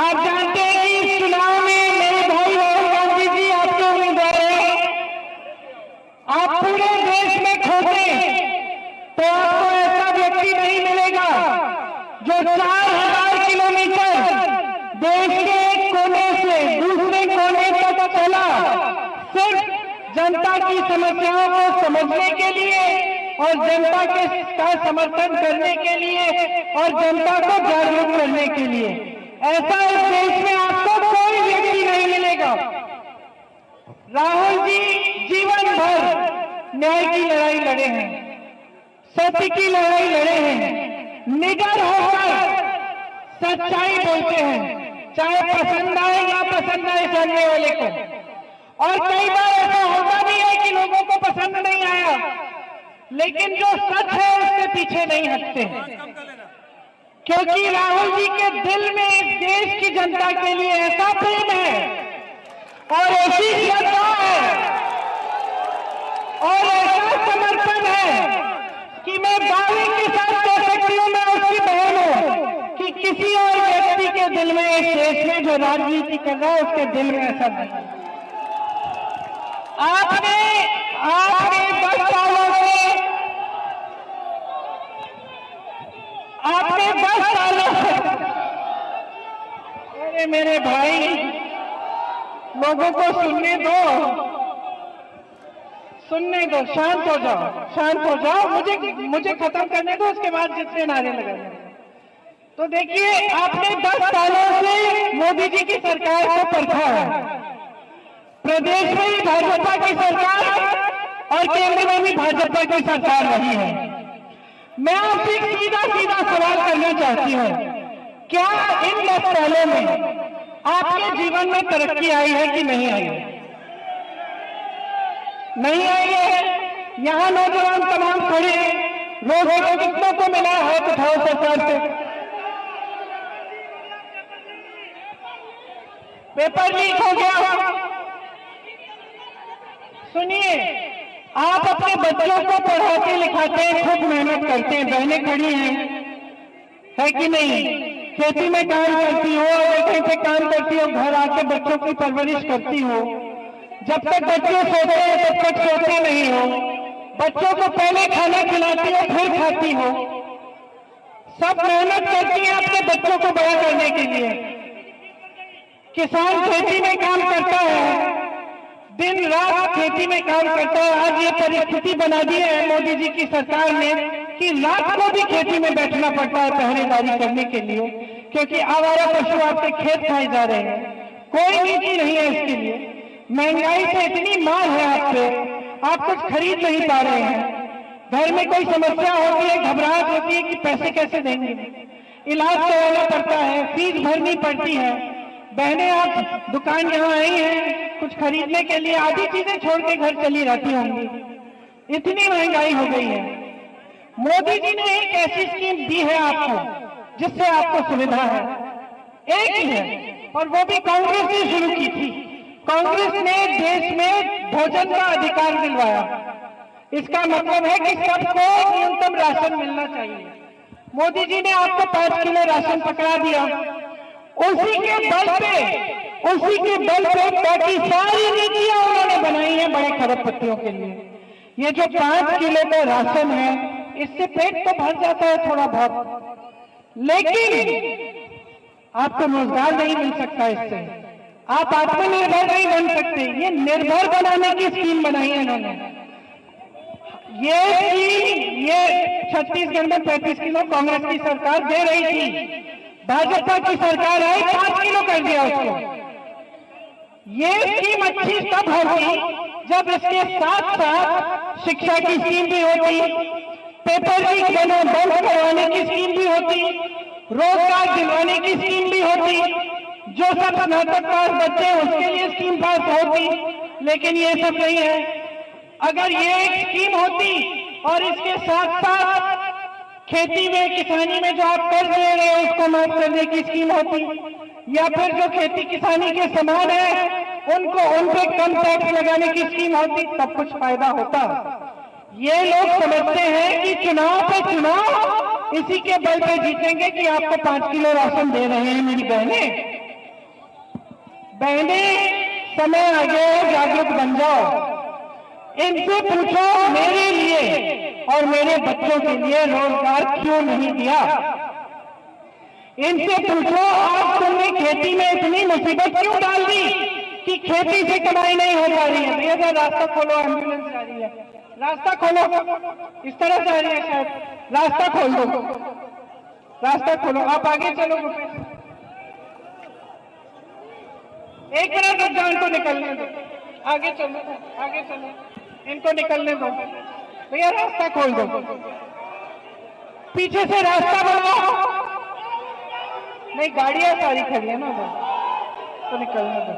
आप जानते हैं कि इस चुनाव में मेरे भाई राहुल गांधी जी आपके उम्मीदवार हैं। आप पूरे देश में खोजें तो आपको ऐसा व्यक्ति नहीं मिलेगा जो 4000 किलोमीटर देश के एक कोने से दूसरे कोने तक चला, सिर्फ जनता की समस्याओं को समझने के लिए और जनता का समर्थन करने के लिए और जनता को जागरूक करने के लिए। ऐसा इस देश में आपको कोई व्यक्ति नहीं मिलेगा। राहुल जी जीवन भर न्याय की लड़ाई लड़े हैं, सत्य की लड़ाई लड़े हैं, निडर होकर सच्चाई बोलते हैं, चाहे पसंद आए या पसंद आए सामने वाले को। और कई बार ऐसा होता भी है कि लोगों को पसंद नहीं आया, लेकिन जो सच है उसके पीछे नहीं हटते, क्योंकि राहुल जी के दिल में इस देश की जनता के लिए ऐसा प्रेम है और ऐसी श्रद्धा है और ऐसा समर्पण है कि मैं दावे के साथ कह सकती हूँ, मैं उसकी बहन हूँ, कि किसी और व्यक्ति के दिल में इस देश में जो राजनीति कर रहा है उसके दिल में ऐसा नहीं। आपने 10 सालों से अरे मेरे भाई, लोगों को सुनने दो, शांत हो जाओ, मुझे खत्म करने दो, उसके बाद जितने नारे लगाए। तो देखिए, आपने 10 सालों से मोदी जी की सरकार को परखा है। प्रदेश में भी भाजपा की सरकार और केंद्र में भी भाजपा की सरकार रही है। मैं आपसे सीधा सवाल करना चाहती हूँ, क्या इन 10 सालों में आपके जीवन में तरक्की आई है कि नहीं आई है? नहीं आई है। यहाँ नौजवान तमाम खड़े लोगों को कितनों को मिला है? उठाओ सरकार से। पेपर लीक हो गया। सुनिए, आप अपने बच्चों को पढ़ाते लिखाते हैं, खूब मेहनत करते हैं, बहनें खड़ी हैं, है कि नहीं? खेती में काम करती हो, कहीं पे काम करती हो, घर आके बच्चों की परवरिश करती हो। जब तक बच्चे सोते हैं तब तक सोते नहीं हो, बच्चों को पहले खाना खिलाती हो फिर खाती हो। सब मेहनत करती है अपने बच्चों को बड़ा करने के लिए। किसान खेती में काम करता है, दिन रात खेती में काम करता है। आज ये परिस्थिति बना दी है मोदी जी की सरकार ने कि रात को भी खेती में बैठना पड़ता है पहरेदारी करने के लिए, क्योंकि आवारा पशु आपके खेत खाए जा रहे हैं। कोई नीति नहीं है इसके लिए। महंगाई से इतनी मार है आप पे, आप कुछ खरीद नहीं पा रहे हैं। घर में कोई समस्या होती है, घबराहट होती है कि पैसे कैसे देंगे, इलाज कराना पड़ता है, फीस भरनी पड़ती है। बहनें आप दुकान यहाँ आई हैं कुछ खरीदने के लिए, आधी चीजें छोड़ के घर चली रहती होंगी। इतनी महंगाई हो गई है। मोदी जी ने एक ऐसी स्कीम दी है आपको जिससे आपको सुविधा है, एक ही है, और वो भी कांग्रेस ने शुरू की थी। कांग्रेस ने देश में भोजन का अधिकार दिलवाया। इसका मतलब है कि सबको न्यूनतम राशन मिलना चाहिए। मोदी जी ने आपको 5 किलो राशन पकड़ा दिया। उसी के बल पे बाकी सारी नीतियां उन्होंने बनाई है बड़े खरबपतियों के लिए। ये जो 5 किलो का राशन है, इससे पेट तो भर जाता है थोड़ा बहुत, लेकिन आपको रोजगार नहीं मिल सकता इससे, आप आत्मनिर्भर नहीं बन सकते। ये निर्भर बनाने की स्कीम बनाई है इन्होंने। ये छत्तीसगढ़ में 35 किलो कांग्रेस की सरकार दे रही थी, भाजपा की सरकार आई 5 किलो कर दिया उसको। ये स्कीम अच्छी तब होगी जब इसके साथ साथ शिक्षा की स्कीम भी होती, पेपर लीक बंद करवाने की स्कीम भी होती, रोजगार दिलवाने की स्कीम भी होती, जो सब स्नातक पास बच्चे हैं उसके लिए स्कीम पास होती, लेकिन ये सब नहीं है। अगर ये एक स्कीम होती और इसके साथ साथ खेती में किसानी में जो आप कर्ज ले रहे हैं उसको माफ करने की स्कीम होती, या फिर जो खेती किसानी के सामान है उनको उन पे कम टैक्स लगाने की स्कीम होती, तब कुछ फायदा होता। ये लोग समझते हैं कि चुनाव पे चुनाव इसी के बल पे जीतेंगे कि आपको 5 किलो राशन दे रहे हैं मेरी बहनें, बहने समय आ गया है, जागरूक बन जाओ। इनसे पूछो मेरे लिए और मेरे बच्चों के लिए रोजगार क्यों नहीं दिया। इनसे पूछो आज तुमने खेती में इतनी मुसीबत क्यों डाल दी कि खेती से कमाई नहीं हो पा रही है। भैया रास्ता खोलो, एम्बुलेंस जा रही है, रास्ता खोलो। इस तरह जा रही है शायद, रास्ता खोल दो, रास्ता खोलो। आप आगे चलो, एक मिनट रुक जाओ, इनको निकलने दो। आगे चलो, आगे चलो, इनको निकलने दो। भैया रास्ता खोल दो, पीछे से रास्ता बनाओ। नहीं, गाड़ियां सारी खड़ी है ना उधर, तो निकलने दो।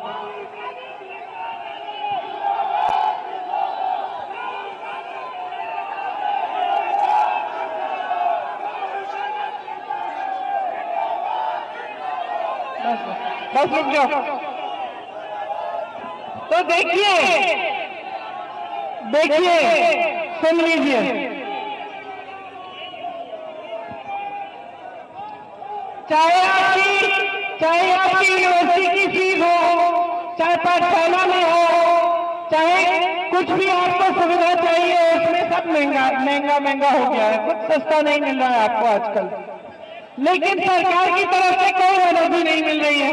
बस रुक जाओ। तो देखिए, सुन लीजिए, चाहे आपकी यूनिवर्सिटी की फीस हो, चाहे पाठशाला में हो, चाहे कुछ भी आपको सुविधा चाहिए, उसमें सब महंगा हो गया है। कुछ सस्ता नहीं मिल रहा है आपको आजकल। लेकिन सरकार की तरफ से कोई मदद नहीं मिल रही है।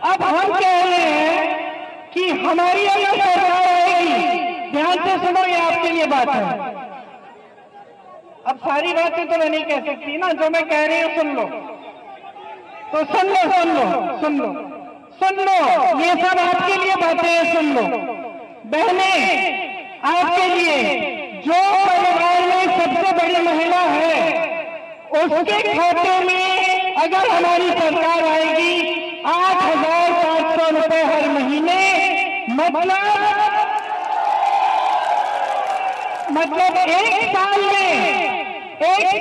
अब हम कह रहे हैं कि हमारी अगर सरकार आएगी, ध्यान से सुनो, ये आपके लिए बात है। अब सारी बातें तो मैं नहीं कह सकती ना, जो मैं कह रही हूं सुन लो, तो सुन लो, ये सब आपके लिए बातें हैं, सुन लो। बहने, आपके लिए जो परिवार में सबसे बड़ी महिला है, उसके खाते में अगर हमारी सरकार आएगी 8,700 रुपए हर महीने, मतलब एक साल में 1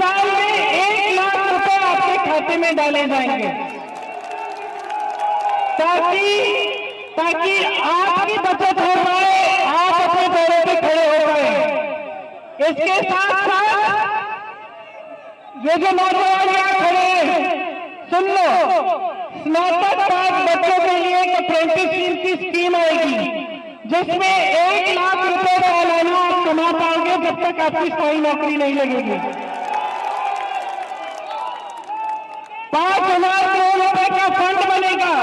लाख रुपए आपके खाते में डाले जाएंगे, ताकि आपकी बचत हो पाए, आप अपने पैरों पे खड़े हो पाए। इसके साथ साथ ये जो नौजवान यहाँ खड़े हैं, सुन लो, स्नातक पास बच्चों के लिए एक अप्रेंटिसशिप की स्कीम आएगी, जिसमें 1 लाख रुपए सालाना आप कमा पाओगे जब तक आपकी स्थायी नौकरी नहीं लगेगी। 5,000 करोड़ रुपए का फंड बनेगा।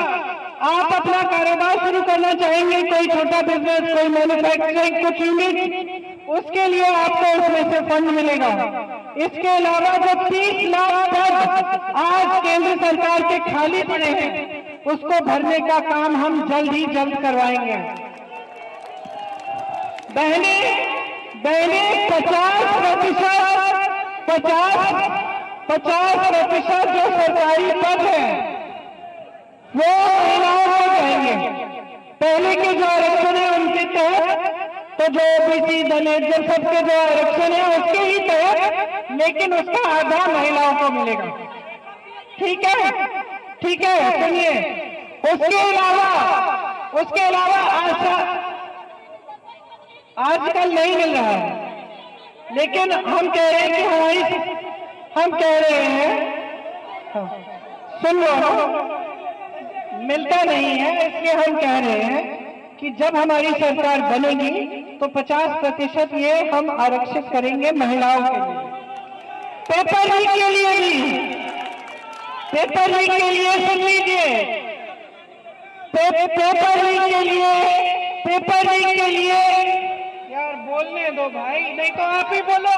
आप अपना कारोबार शुरू करना चाहेंगे, कोई छोटा बिजनेस, कोई मैन्युफैक्चरिंग, कुछ यूनिट, उसके लिए आपको उसमें से फंड मिलेगा। इसके अलावा जो 30 लाख पद आज केंद्र सरकार के खाली पड़े हैं, उसको भरने का काम हम जल्द ही जल्द करवाएंगे। बहने 50% जो सरकारी पद है वो महिलाओं को जाएंगे। पहले के जो आरक्षण है उनके तहत, तो जो ओबीसी, दलित, जो सबके जो आरक्षण है उसके ही तहत, लेकिन उसका आधा महिलाओं को मिलेगा। ठीक है, सुनिए। उसके अलावा आजकल नहीं मिल रहा है, लेकिन हम कह रहे हैं सुन लो, मिलता नहीं है, इसलिए हम कह रहे हैं कि जब हमारी सरकार बनेगी तो 50% ये हम आरक्षित करेंगे महिलाओं के लिए। पेपर लीक के लिए सुन लीजिए, पेपर लीक के लिए यार बोलने दो भाई, नहीं तो आप ही बोलो।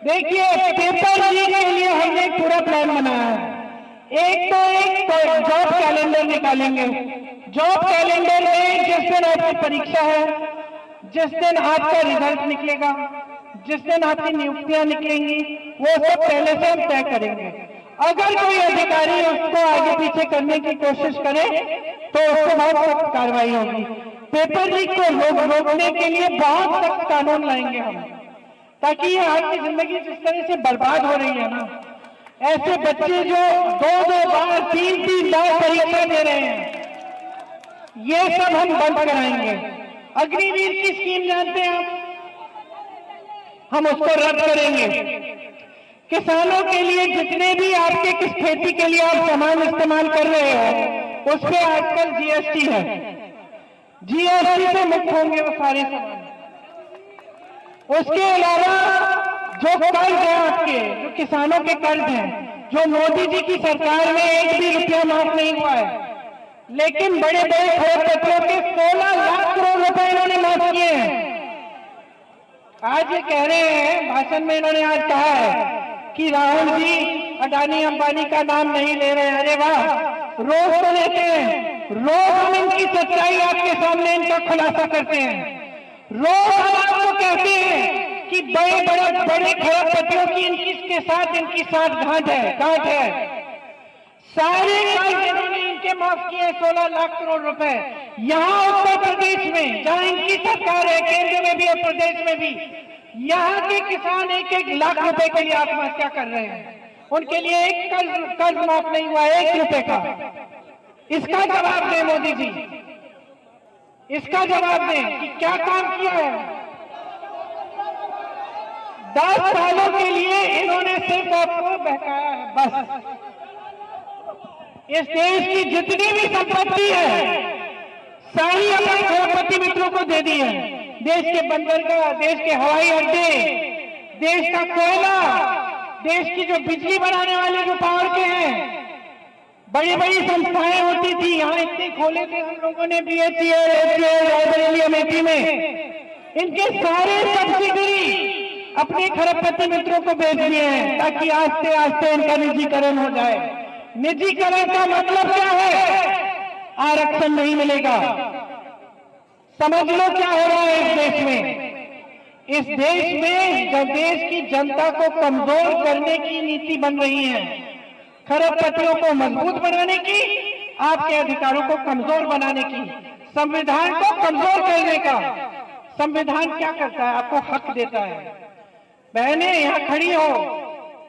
देखिए, पेपर लीक के लिए हमने एक पूरा प्लान बनाया है। एक जॉब कैलेंडर निकालेंगे। जॉब कैलेंडर में जिस दिन आपकी परीक्षा है, जिस दिन आपका रिजल्ट निकलेगा, जिस दिन आपकी नियुक्तियां निकलेंगी, वो सब पहले से हम तय करेंगे। अगर कोई अधिकारी उसको आगे पीछे करने की कोशिश करे तो उसको बहुत सख्त कार्रवाई होगी। पेपर लीक को रोकने के लिए बहुत सख्त कानून लाएंगे हम, ताकि ये आपकी जिंदगी जिस तरह से बर्बाद हो रही है ना, ऐसे बच्चे जो 2-2 बार 3-3 बार परीक्षा दे रहे हैं, ये सब हम बंद कराएंगे। अग्निवीर की स्कीम जानते हैं आप? हम उसको रद्द करेंगे। किसानों के लिए जितने भी आपके किस खेती के लिए आप सामान इस्तेमाल कर रहे हो उस पे आजकल जीएसटी है, जीएसटी से मुक्त होंगे वो सारे सामान। उसके अलावा जो कर्ज है आपके, जो किसानों के कर्ज हैं, जो मोदी जी की सरकार में एक भी रुपया माफ नहीं हुआ है, लेकिन बड़े बड़े खरबपतियों के 16 लाख करोड़ रुपए इन्होंने माफ किए हैं। आज ये कह रहे हैं, भाषण में इन्होंने आज कहा है कि राहुल जी अडानी अंबानी का नाम नहीं ले रहे हैं। अरे वाह, रोज तो लेते हैं, रोज हम इनकी सच्चाई आपके सामने इनका खुलासा करते हैं। रोज हम आपको कहते हैं कि बड़े बड़े खरबपतियों की इनके साथ गांठ है। सारे कर्ज इन्होंने इनके माफ किए 16 लाख करोड़ रुपए। यहाँ उत्तर प्रदेश में जहां इनकी सरकार है, केंद्र में भी और प्रदेश में भी, यहाँ के किसान 1-1 लाख रुपए के लिए आत्महत्या कर रहे हैं। उनके लिए एक कर्ज माफ नहीं हुआ 1 रुपए का। इसका जवाब दें मोदी जी, इसका जवाब दें कि क्या काम किया है। 10 सालों के लिए इन्होंने सिर्फ आपको बहकाया है बस। इस देश की जितनी भी संपत्ति है सारी अपने खरबपति मित्रों को दे दी है। देश के बंदरगाह, देश के हवाई अड्डे, देश का कोयला, देश की जो बिजली बनाने वाले जो पावर के हैं, बड़ी बड़ी संस्थाएं होती थी, यहाँ इतने खोले थे हम लोगों ने, बीएचईएल, रायबरेली, अमेठी में, इनके सारे सब्सिडी अपने खरबपति मित्रों को बेच दिए हैं ताकि आस्ते आस्ते इनका निजीकरण हो जाए। निजीकरण का मतलब क्या है? आरक्षण नहीं मिलेगा। समझ लो क्या हो रहा है इस देश में। इस देश में जब देश की जनता को कमजोर करने की नीति बन रही है, खरबपतियों को मजबूत बनाने की, आपके अधिकारों को कमजोर बनाने की, संविधान को कमजोर करने का। संविधान क्या करता है? आपको हक देता है। बहनें यहाँ खड़ी हो,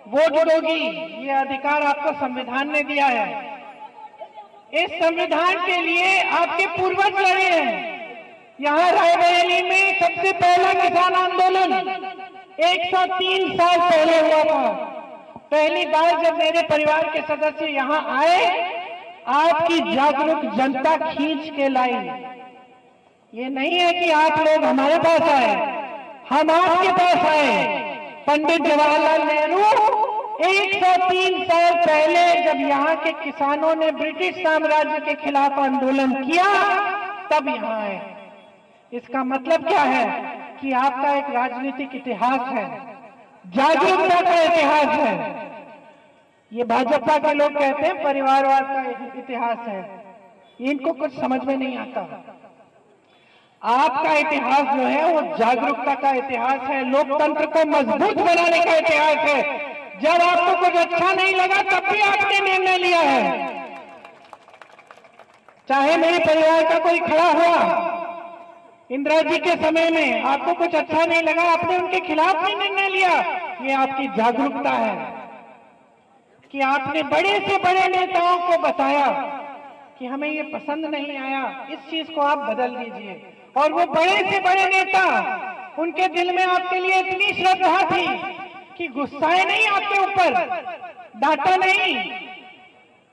वोट दोगी, ये अधिकार आपको संविधान ने दिया है। इस संविधान के लिए आपके पूर्वज लड़े हैं। यहाँ रायबरेली में सबसे पहला किसान आंदोलन 103 साल पहले हुआ था। पहली बार जब मेरे परिवार के सदस्य यहाँ आए, आपकी जागरूक जनता खींच के लाई। ये नहीं है कि आप लोग हमारे पास आए, हम आपके पास आए। पंडित जवाहरलाल नेहरू 103 साल पहले जब यहाँ के किसानों ने ब्रिटिश साम्राज्य के खिलाफ आंदोलन किया, तब यहाँ आए। इसका मतलब क्या है कि आपका एक राजनीतिक इतिहास है, जागरूकता का इतिहास है। ये भाजपा के लोग कहते हैं परिवारवाद का इतिहास है, इनको कुछ समझ में नहीं आता। आपका इतिहास जो है वो जागरूकता का इतिहास है, लोकतंत्र को मजबूत बनाने का इतिहास है। जब आपको कुछ अच्छा नहीं लगा तब भी आपने निर्णय लिया है। चाहे मेरे परिवार का कोई खड़ा हुआ इंदिरा जी के समय में, आपको कुछ अच्छा नहीं लगा, आपने उनके खिलाफ भी निर्णय लिया। ये आपकी जागरूकता है कि आपने बड़े से बड़े नेताओं को बताया कि हमें ये पसंद नहीं आया, इस चीज को आप बदल दीजिए। और वो बड़े से बड़े नेता, उनके दिल में आपके लिए इतनी श्रद्धा थी कि गुस्साए नहीं आपके ऊपर, डांटा नहीं,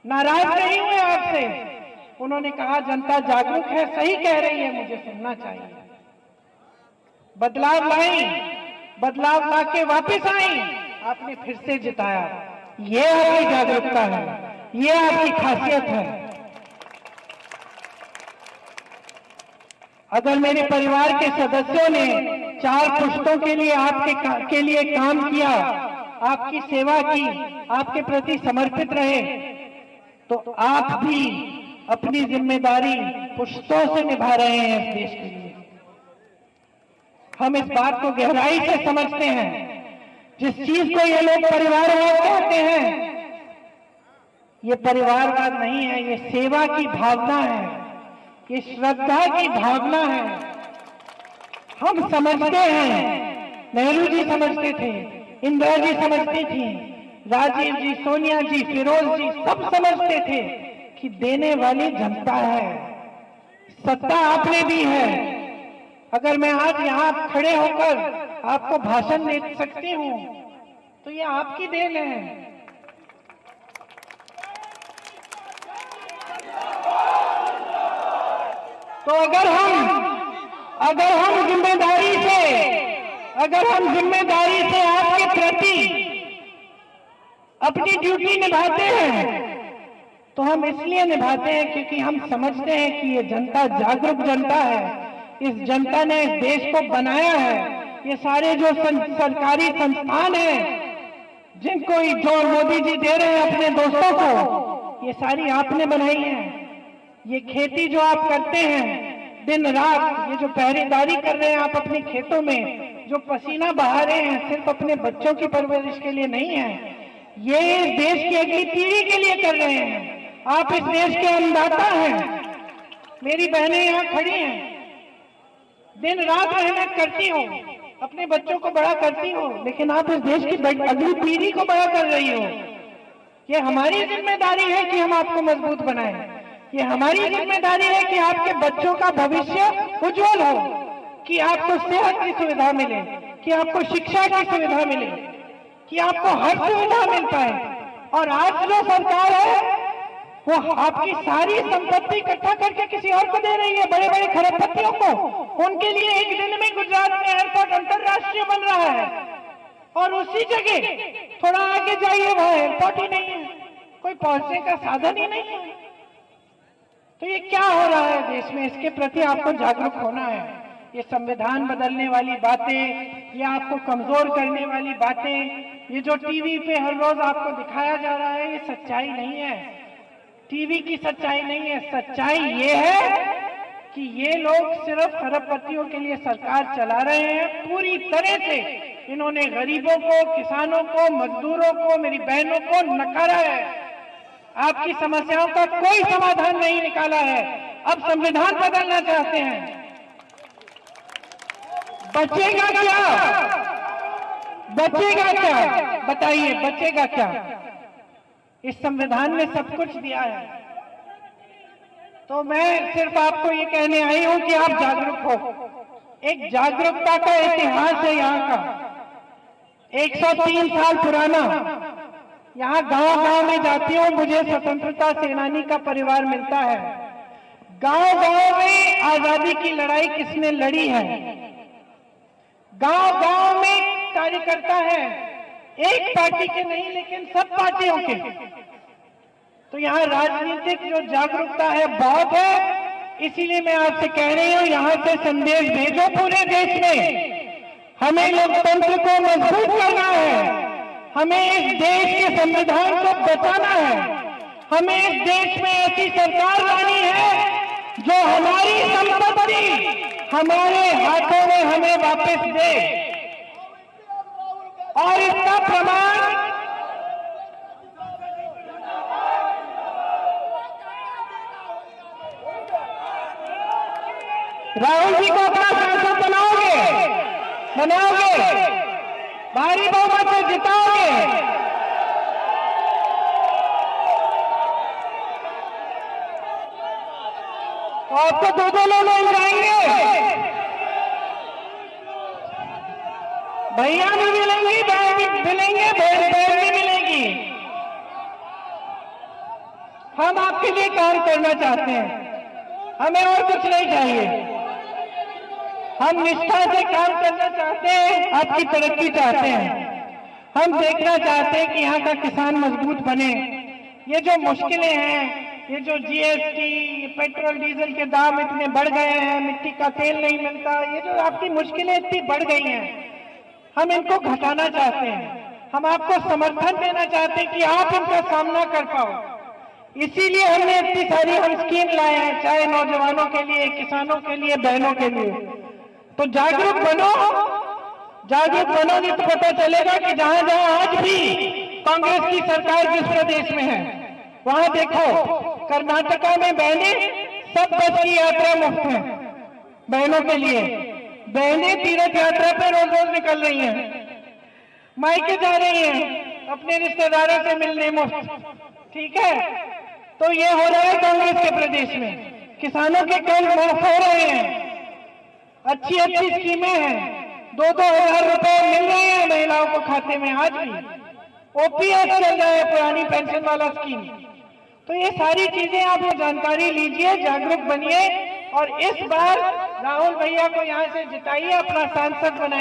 नाराज नहीं हुए आपसे। उन्होंने कहा जनता जागरूक है, सही कह रही है, मुझे सुनना चाहिए। बदलाव लाई, बदलाव लाके वापस आई, आपने फिर से जिताया। ये आपकी जागरूकता है, ये आपकी खासियत है। अगर मेरे परिवार के सदस्यों ने 4 पुश्तों के लिए आपके लिए काम किया, आपकी सेवा की, आपके प्रति समर्पित रहे, तो आप भी अपनी जिम्मेदारी पुश्तों से निभा रहे हैं इस देश के लिए। हम इस बात को गहराई से समझते हैं। जिस चीज को ये लोग परिवारवाद कहते हैं, ये परिवारवाद नहीं है, ये सेवा की भावना है, ये श्रद्धा की भावना है। हम समझते हैं, नेहरू जी समझते थे, इंदिरा जी समझती थी, राजीव जी, सोनिया जी, फिरोज जी, सब समझते थे कि देने वाली जनता है, सत्ता आपने दी है। अगर मैं आज यहाँ खड़े होकर आपको भाषण दे सकती हूँ तो ये आपकी देन है। तो अगर हम जिम्मेदारी से आपके प्रति अपनी ड्यूटी निभाते हैं तो हम इसलिए निभाते हैं क्योंकि हम समझते हैं कि ये जनता जागरूक जनता है। इस जनता ने इस देश को बनाया है। ये सारे जो सरकारी संस्थान हैं जिनको जो मोदी जी दे रहे हैं अपने दोस्तों को, ये सारी आपने बनाई है। ये खेती जो आप करते हैं दिन रात, ये जो पहरेदारी कर रहे हैं आप अपने खेतों में, जो पसीना बहा रहे हैं सिर्फ अपने बच्चों की परवरिश के लिए नहीं है, ये देश की अगली पीढ़ी के लिए कर रहे हैं। आप इस देश के अन्नदाता हैं। मेरी बहनें यहाँ खड़ी हैं, दिन रात मेहनत करती हो, अपने बच्चों को बड़ा करती हो, लेकिन आप इस देश की अगली पीढ़ी को बड़ा कर रही हो। ये हमारी जिम्मेदारी है कि हम आपको मजबूत बनाएं। ये हमारी जिम्मेदारी है कि आपके बच्चों का भविष्य उज्जवल हो, कि आपको सेहत की सुविधा मिले, कि आपको शिक्षा की सुविधा मिले, कि आपको हर सुविधा मिल पाए। और आज जो सरकार है वो आपकी सारी संपत्ति इकट्ठा करके किसी और को दे रही है, बड़े बड़े खरबपतियों को। उनके लिए एक दिन में गुजरात में एयरपोर्ट अंतरराष्ट्रीय बन रहा है और उसी जगह थोड़ा आगे जाइए वहां एयरपोर्ट ही नहीं है, कोई पहुंचने का साधन ही नहीं है। तो ये क्या हो रहा है देश में, इसके प्रति आपको जागरूक होना है। ये संविधान बदलने वाली बातें, ये आपको कमजोर करने वाली बातें, ये जो टीवी पे हर रोज आपको दिखाया जा रहा है, ये सच्चाई नहीं है। टीवी की सच्चाई नहीं है। सच्चाई ये है कि ये लोग सिर्फ खरबपतियों के लिए सरकार चला रहे हैं। पूरी तरह से इन्होंने गरीबों को, किसानों को, मजदूरों को, मेरी बहनों को नकारा है। आपकी समस्याओं का कोई समाधान नहीं निकाला है। अब संविधान बदलना चाहते हैं। बचेगा क्या? बचेगा क्या? बताइए, बचेगा क्या? इस संविधान ने सब कुछ दिया है। तो मैं सिर्फ आपको ये कहने आई हूं कि आप जागरूक हो। एक जागरूकता का इतिहास है यहाँ का, 103 साल पुराना। यहाँ गांव-गांव में जाती हूँ, मुझे स्वतंत्रता सेनानी का परिवार मिलता है। गांव-गांव में आजादी की लड़ाई किसने लड़ी है? गांव-गांव में कार्यकर्ता है, एक पार्टी के नहीं लेकिन सब पार्टियों के। तो यहाँ राजनीतिक जो जागरूकता है बहुत है। इसीलिए मैं आपसे कह रही हूँ, यहाँ से संदेश भेजो पूरे देश में। हमें लोकतंत्र को मजबूत करना है, हमें इस देश के संविधान को बचाना है, हमें इस देश में ऐसी सरकार लानी है जो हमारी संपत्ति हमारे हाथों में हमें वापस दे। और इसका प्रमाण राहुल जी को अपना सांसद बनाओगे, भारी बहुमत से जिताओगे। तो आपको दो लोग मिल जाएंगे, भैया भी मिलेंगी, बहन भी मिलेंगे, बहन भी मिलेगी। हम आपके लिए काम करना चाहते हैं, हमें और कुछ नहीं चाहिए। हम निष्ठा से काम करना चाहते हैं, आपकी तरक्की चाहते हैं। हम देखना चाहते हैं कि यहाँ का किसान मजबूत बने। ये जो मुश्किलें हैं, ये जो जीएसटी, पेट्रोल डीजल के दाम इतने बढ़ गए हैं, मिट्टी का तेल नहीं मिलता, ये जो आपकी मुश्किलें इतनी बढ़ गई हैं, हम इनको घटाना चाहते हैं। हम आपको समर्थन देना चाहते हैं कि आप इनका सामना कर पाओ। इसीलिए हमने इतनी सारी हम स्कीम लाए हैं, चाहे नौजवानों के लिए, किसानों के लिए, बहनों के लिए। तो जागरूक बनो, जागरूक बनोगे तो पता चलेगा कि जहां जहां आज भी कांग्रेस की सरकार जिस प्रदेश में है, वहां देखो कर्नाटका में बहनें सब बस की यात्रा मुफ्त है बहनों के लिए। बहनें तीर्थ यात्रा पे रोज रोज निकल रही हैं, मायके जा रही हैं अपने रिश्तेदारों से मिलने मुफ्त। ठीक है, तो ये हो रहा है कांग्रेस के प्रदेश में। किसानों के कर्ज माफ हो रहे हैं, अच्छी अच्छी स्कीमें हैं, 2-2 हजार रुपए मिल रहे हैं महिलाओं को खाते में आज भी। ओपीएस चल रहा है, पुरानी पेंशन वाला स्कीम। तो ये सारी चीजें आप जानकारी लीजिए, जागरूक बनिए और इस बार राहुल भैया को यहाँ से जिताइए, अपना सांसद बनाइए।